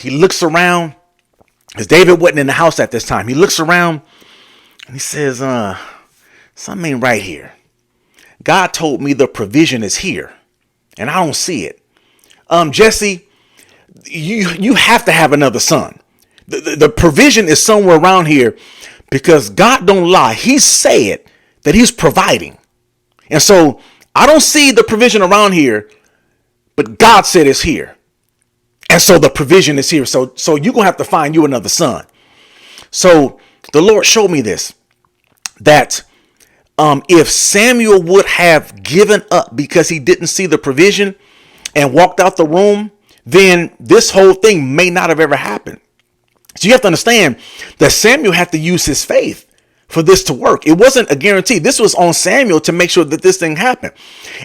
he looks around, because David wasn't in the house at this time. He looks around and he says, something ain't right here. God told me the provision is here and I don't see it. Jesse, you have to have another son. The provision is somewhere around here, because God don't lie. He said that he's providing. And so I don't see the provision around here, but God said it's here. And so the provision is here. So you're going to have to find you another son. So the Lord showed me this, that if Samuel would have given up because he didn't see the provision and walked out the room, then this whole thing may not have ever happened. So you have to understand that Samuel had to use his faith for this to work. It wasn't a guarantee. This was on Samuel to make sure that this thing happened.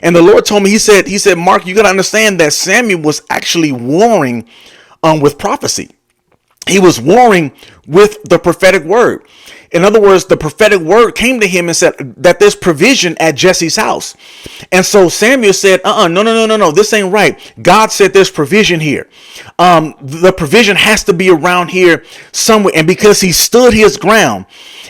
And the Lord told me, he said, Mark, you got to understand that Samuel was actually warring with prophecy. He was warring with the prophetic word. In other words, the prophetic word came to him and said that there's provision at Jesse's house. And so Samuel said, no, this ain't right. God said there's provision here. The provision has to be around here somewhere. And because he stood his ground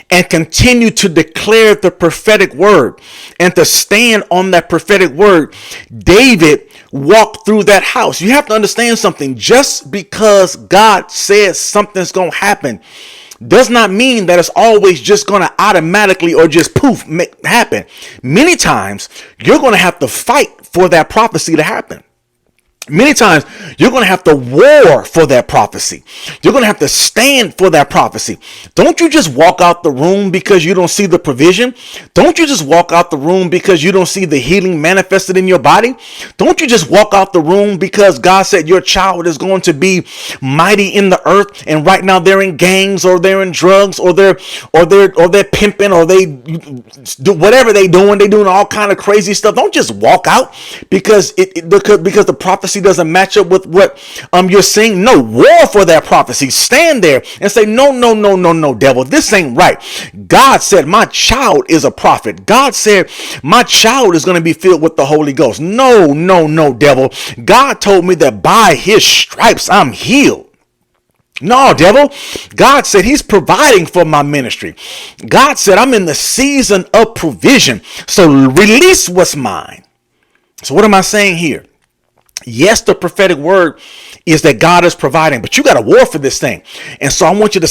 and continued to declare the prophetic word and to stand on that prophetic word, David walked through that house. You have to understand something. Just because God says something's going to happen does not mean that it's always just going to automatically or just poof happen. Many times you're going to have to fight for that prophecy to happen. Many times you're going to have to war for that prophecy. You're going to have to stand for that prophecy. Don't you just walk out the room because you don't see the provision? Don't you just walk out the room because you don't see the healing manifested in your body? Don't you just walk out the room because God said your child is going to be mighty in the earth, and right now they're in gangs or they're in drugs or they're pimping or they do whatever they're doing all kind of crazy stuff. Don't just walk out because the prophecy doesn't match up with what you're saying. No, war for that prophecy. Stand there and say, no, devil, this ain't right. God said my child is a prophet. God said my child is going to be filled with the Holy Ghost. No, devil. God told me that by his stripes I'm healed. No, devil. God said he's providing for my ministry. God said I'm in the season of provision. So release what's mine. So what am I saying here? Yes, the prophetic word is that God is providing, but you got to war for this thing. And so I want you to